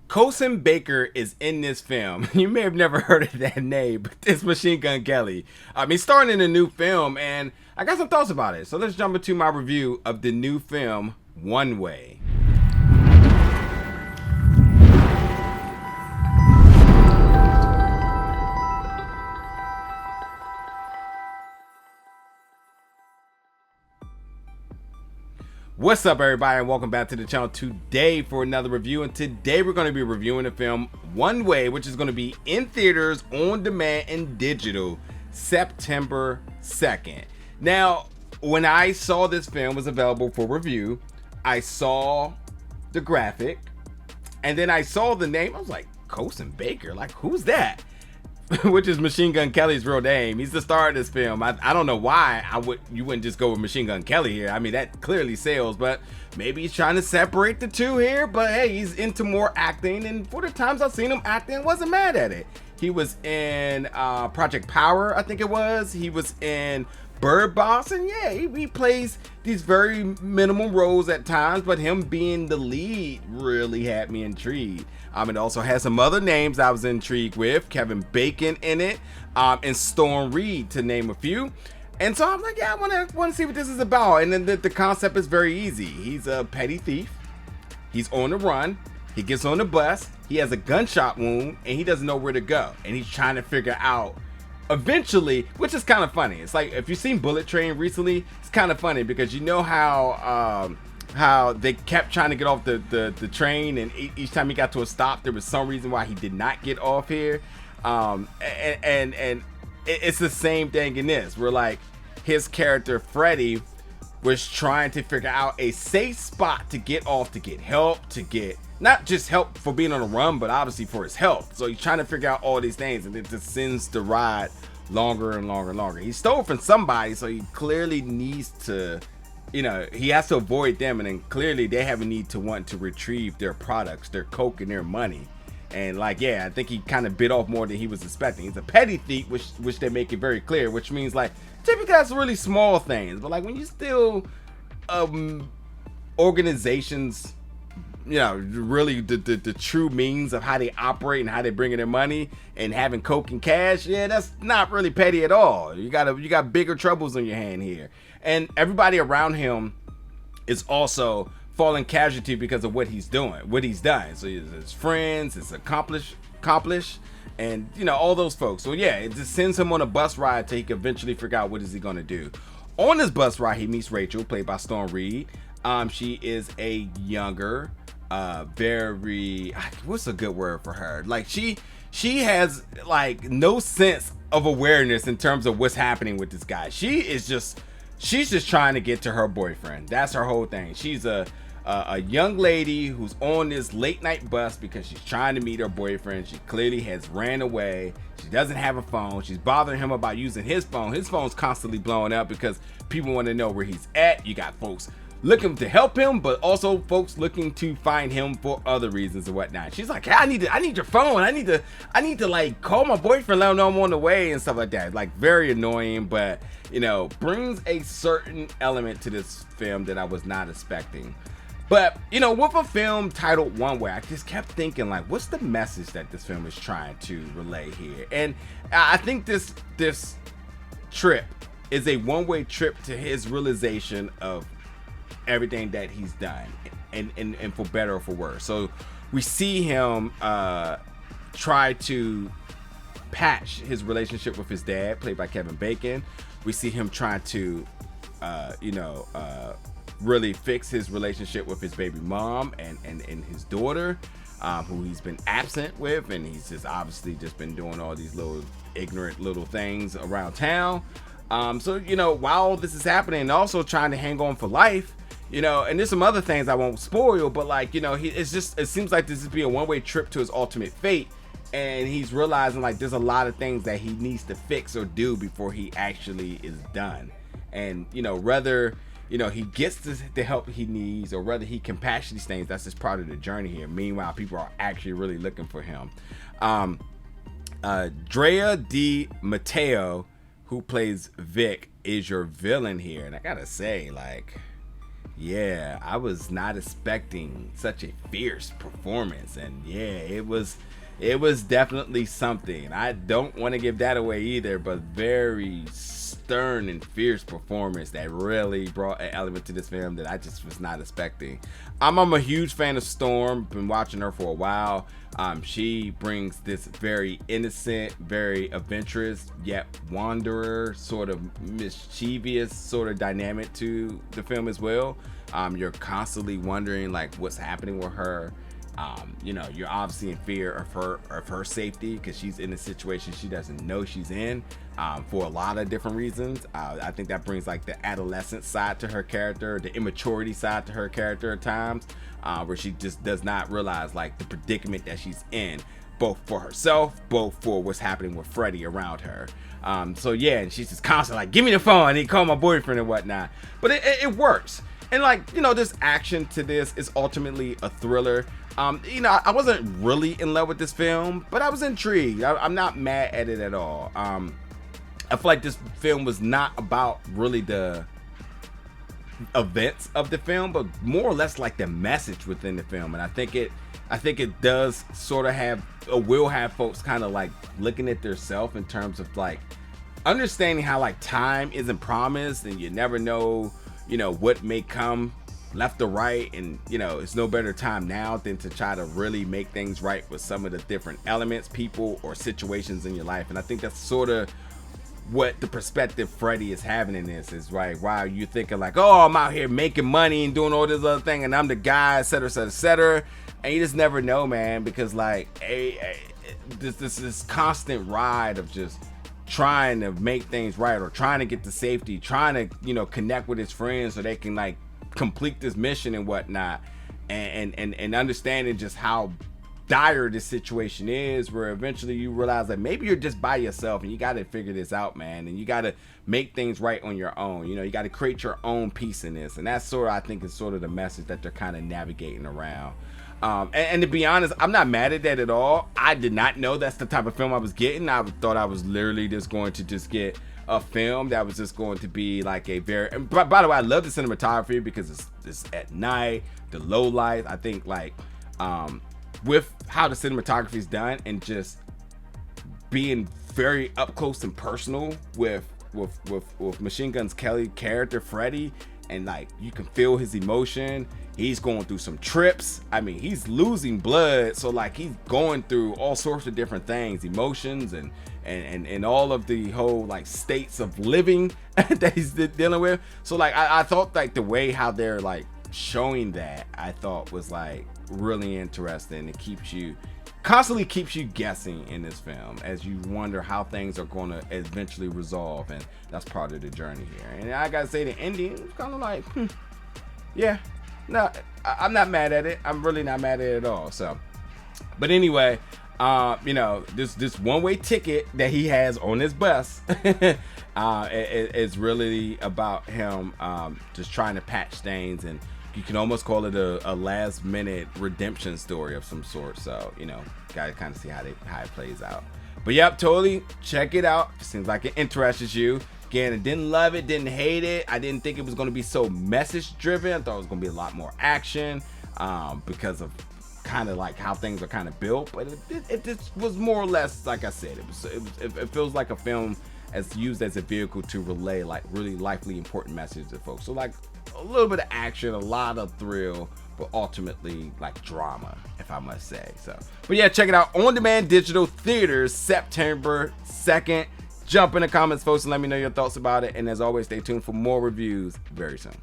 Colson Baker is in this film. You may have never heard of that name, but it's Machine Gun Kelly. He's starring in a new film, and I got some thoughts about it. So let's jump into my review of the new film, One Way. What's up, everybody, and welcome back to the channel today for another review. And today we're going to be reviewing the film One Way, which is going to be in theaters, on demand, and digital September 2nd. Now, when I saw this film was available for review, I saw the graphic, and then I saw the name. I was like, Colson Baker? Like, who's that? Which is Machine Gun Kelly's real name. He's the star of this film. I don't know why you wouldn't just go with Machine Gun Kelly here. I mean, that clearly sells, but maybe he's trying to separate the two here. But hey, he's into more acting, and for the times I've seen him acting, wasn't mad at it. He was in Project Power, I think it was. He was in Bird Boss, and yeah, he plays these very minimal roles at times, but him being the lead really had me intrigued. It also has some other names I was intrigued with. Kevin Bacon in it, and Reid, to name a few. And so I'm like, yeah, I want to see what this is about. And then the concept is very easy. He's a petty thief. He's on the run. He gets on the bus. He has a gunshot wound, and he doesn't know where to go. And he's trying to figure out eventually, which is kind of funny. It's like, if you've seen Bullet Train recently, it's kind of funny because you know how they kept trying to get off the train, and each time he got to a stop, there was some reason why he did not get off here. And it's the same thing in this. We're like, his character Freddy was trying to figure out a safe spot to get off, to get help, to get not just help for being on the run, but obviously for his health. So he's trying to figure out all these things, and it just sends the ride longer and longer and longer. He stole from somebody, so he clearly needs to, he has to avoid them, and then clearly they have a need to want to retrieve their products, their coke and their money. And like, yeah, I think he kind of bit off more than he was expecting. He's a petty thief, which they make it very clear, which means like typically that's really small things, but like when you steal organizations, really the true means of how they operate and how they bring in their money and having coke and cash, yeah, that's not really petty at all. You got bigger troubles on your hand here. And everybody around him is also falling casualty because of what he's doing, what he's done. So his friends, his accomplished, and all those folks. So yeah, it just sends him on a bus ride till he can eventually figure out what is he gonna do. On this bus ride, he meets Rachel, played by Reid. She is a younger, very, what's a good word for her? Like she has like no sense of awareness in terms of what's happening with this guy. She's just trying to get to her boyfriend. That's her whole thing. She's a young lady who's on this late night bus because she's trying to meet her boyfriend. She clearly has ran away. She doesn't have a phone. She's bothering him about using his phone. His phone's constantly blowing up because people want to know where he's at. You got folks looking to help him, but also folks looking to find him for other reasons and whatnot. She's like, hey, I need your phone. I need to like call my boyfriend, let him know I'm on the way and stuff like that. Like, very annoying, but brings a certain element to this film that I was not expecting. But with a film titled One Way, I just kept thinking, like, what's the message that this film is trying to relay here? And I think this trip is a one-way trip to his realization of everything that he's done, and for better or for worse. So we see him try to patch his relationship with his dad, played by Kevin Bacon. We see him trying to really fix his relationship with his baby mom and his daughter, who he's been absent with, and he's just obviously just been doing all these little ignorant little things around town. So while this is happening, and also trying to hang on for life, and there's some other things I won't spoil, but like, it seems like this is be a one-way trip to his ultimate fate, and he's realizing like there's a lot of things that he needs to fix or do before he actually is done. And whether he gets the help he needs, or whether he can patch these things, that's just part of the journey here. Meanwhile, people are actually really looking for him. Drea Matteo, who plays Vic, is your villain here, and I gotta say, like, Yeah, I was not expecting such a fierce performance, and yeah, it was definitely something. I don't want to give that away either, but very stern and fierce performance that really brought an element to this film that I just was not expecting. I'm a huge fan of Storm, been watching her for a while. She brings this very innocent, very adventurous, yet wanderer, sort of mischievous sort of dynamic to the film as well. You're constantly wondering like what's happening with her. You know, you're obviously in fear of her safety because she's in a situation she doesn't know she's in, for a lot of different reasons. I think that brings like the adolescent side to her character, the immaturity side to her character at times, where she just does not realize like the predicament that she's in, both for herself, both for what's happening with Freddy around her. So yeah, and she's just constantly like, give me the phone, I need to call my boyfriend and whatnot. But it works. And like, you know, there's action to this. It's ultimately a thriller. You know, I wasn't really in love with this film, but I was intrigued. I'm not mad at it at all. I feel like this film was not about really the events of the film, but more or less like the message within the film. And I think it does sort of have, or will have folks kind of like looking at themselves in terms of like understanding how like time isn't promised and you never know, you know, what may come left or right, and you know, it's no better time now than to try to really make things right with some of the different elements, people, or situations in your life. And I think that's sort of what the perspective Freddy is having in this is, right? Wow, you thinking like, oh, I'm out here making money and doing all this other thing, and I'm the guy, etc., etc., etc. And you just never know, man, because like this constant ride of just trying to make things right, or trying to get to safety, trying to, you know, connect with his friends so they can like complete this mission and whatnot, and understanding just how dire this situation is, where eventually you realize that maybe you're just by yourself and you got to figure this out, man, and you got to make things right on your own. You know, you got to create your own peace in this, and that's sort of, I think, is sort of the message that they're kind of navigating around. And to be honest, I'm not mad at that at all. I did not know that's the type of film I was getting. I thought I was literally just going to just get a film that was just going to be like a very, and by the way, I love the cinematography because it's at night, the low light. I think like with how the cinematography is done and just being very up close and personal with Machine Gun Kelly's character Freddy, and like you can feel his emotion. He's going through some trips. I mean, he's losing blood, so like he's going through all sorts of different things, emotions, and all of the whole like states of living that he's dealing with. So like I thought like the way how they're like showing that, I thought was like really interesting. It constantly keeps you guessing in this film as you wonder how things are going to eventually resolve, and that's part of the journey here. And I gotta say, the ending is kind of like, yeah, no, I'm not mad at it. I'm really not mad at it at all. So, but anyway, you know, this one-way ticket that he has on his bus is really about him just trying to patch things, and you can almost call it a last-minute redemption story of some sort. So, you know, gotta kind of see how it plays out. But yep, totally check it out. It seems like it interests you. Again, I didn't love it, didn't hate it. I didn't think it was going to be so message driven. I thought it was going to be a lot more action because of kind of like how things are kind of built. But it just was more or less, like I said, it feels like a film as used as a vehicle to relay like really lively important messages to folks. So like a little bit of action, a lot of thrill, but ultimately like drama, if I must say. So, but yeah, check it out on demand digital theaters September 2nd. Jump in the comments, folks, and let me know your thoughts about it. And as always, stay tuned for more reviews very soon.